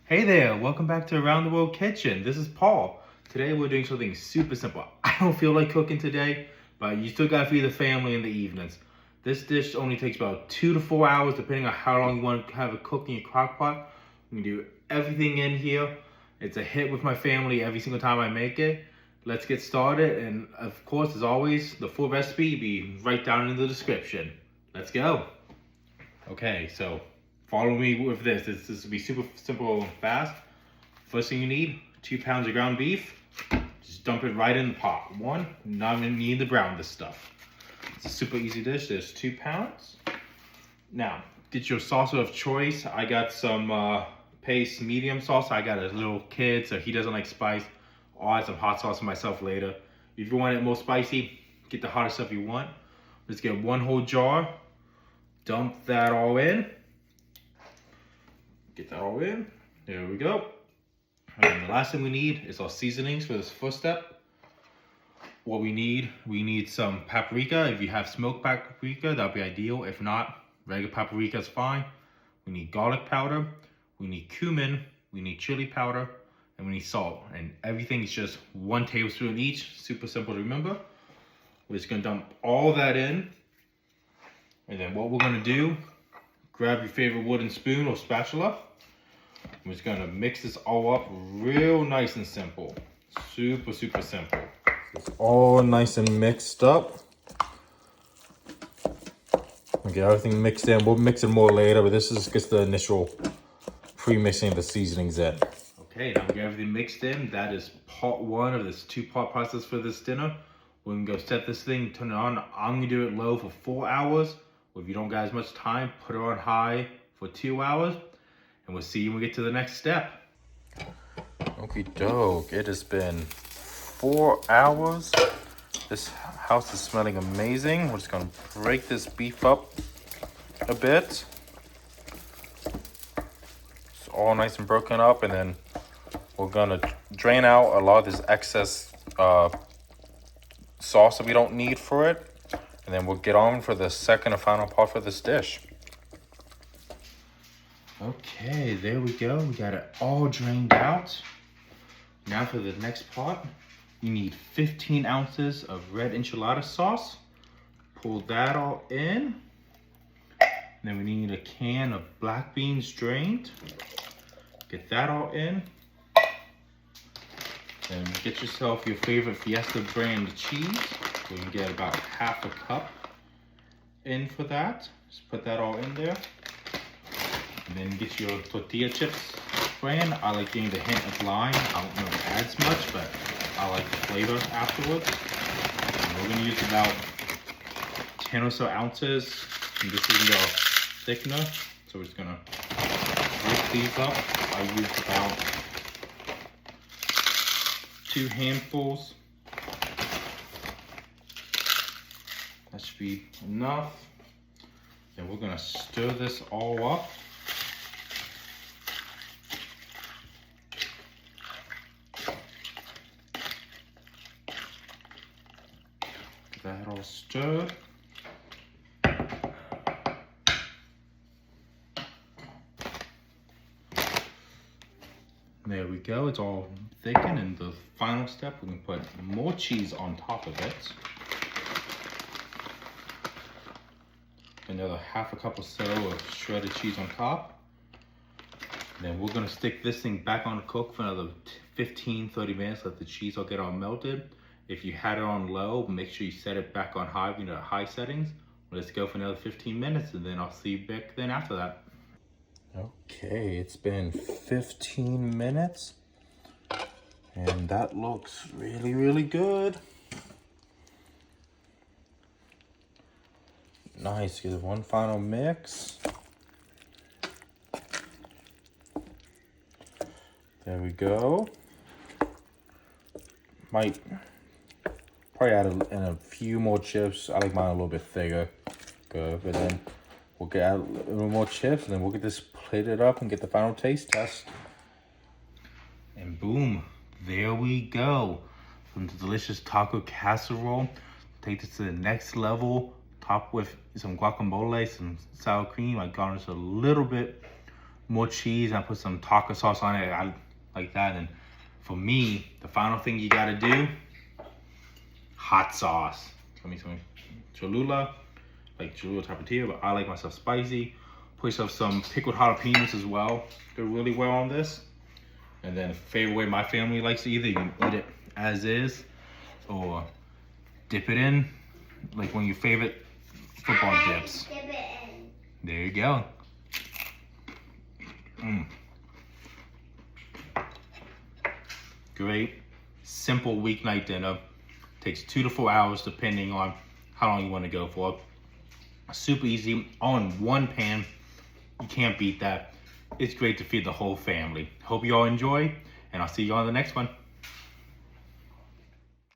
Hey there, welcome back to Around the World Kitchen. This is Paul. Today we're doing something super simple. I don't feel like cooking today, but you still gotta feed the family in the evenings. This dish only takes about 2 to 4 hours depending on how long you want to have it cooked in your crock pot. We can do everything in here. It's a hit with my family every single time I make it. Let's get started, and of course, as always, the full recipe will be right down in the description. Let's go. Okay, so follow me with this. This will be super simple and fast. First thing you need, 2 pounds of ground beef. Just dump it right in the pot. Not even need to brown this stuff. It's a super easy dish. There's 2 pounds. Now, get your salsa of choice. I got some paste medium sauce. I got a little kid, so he doesn't like spice. I'll add some hot sauce for myself later. If you want it more spicy, get the hottest stuff you want. Let's get 1 whole jar. Dump that all in. Get that all in. There we go. And the last thing we need is our seasonings for this first step. What we need some paprika. If you have smoked paprika, that'd be ideal. If not, regular paprika is fine. We need garlic powder. We need cumin. We need chili powder. And we need salt. And everything is just 1 tablespoon each. Super simple to remember. We're just gonna dump all that in. And then what we're gonna do, grab your favorite wooden spoon or spatula. We're just gonna mix this all up real nice and simple. Super simple. It's all nice and mixed up. We get everything mixed in. We'll mix it more later, but this is just the initial pre-mixing the seasonings in. Okay, now we got everything mixed in. That is part 1 of this 2-part process for this dinner. We're gonna go set this thing, turn it on. I'm gonna do it low for 4 hours. If you don't got as much time, put it on high for 2 hours, and we'll see you when we get to the next step. Okie doke, it has been 4 hours. This house is smelling amazing. We're just gonna break this beef up a bit. It's all nice and broken up, and then we're gonna drain out a lot of this excess sauce that we don't need for it. And then we'll get on for the second and final part for this dish. Okay, there we go. We got it all drained out. Now for the next part, you need 15 ounces of red enchilada sauce. Pull that all in. And then we need a can of black beans drained. Get that all in. Then get yourself your favorite Fiesta brand cheese. So you can get about half a cup in for that. Just put that all in there. And then get your tortilla chips brand. I like getting the hint of lime. I don't know if it adds much, but I like the flavor afterwards. And we're gonna use about 10 or so ounces. And this is your thickener. So we're just gonna break these up. I used about 2 handfuls. That should be enough. Then we're gonna stir this all up. Get that all stirred. There we go, it's all thickened, and the final step, we're gonna put more cheese on top of it. Another half a cup or so of shredded cheese on top. And then we're gonna stick this thing back on the cook for another 15-30 minutes, let the cheese all get all melted. If you had it on low, make sure you set it back on high, high settings. Let's go for another 15 minutes, and then I'll see you back then after that. Okay, it's been 15 minutes, and that looks really good. Nice, give it one final mix. There we go. Might probably add in a few more chips. I like mine a little bit thicker. Good, but then we'll get a little more chips, and then we'll get this plated up and get the final taste test. And boom, there we go. Some delicious taco casserole. Take this to the next level. Top with some guacamole, some sour cream. I garnish a little bit more cheese. I put some taco sauce on it. I like that. And for me, the final thing you gotta do, hot sauce. Let me Cholula, like Cholula tortilla, but I like myself spicy. Put yourself some pickled jalapenos as well. Go really well on this. And then favorite way my family likes to eat it, you can eat it as is, or dip it in, like one of your favorite football dips. Dip it in. There you go. Great, simple weeknight dinner. Takes 2 to 4 hours depending on how long you want to go for. Super easy, all in one pan. You can't beat that. It's great to feed the whole family. Hope you all enjoy, and I'll see you on the next one.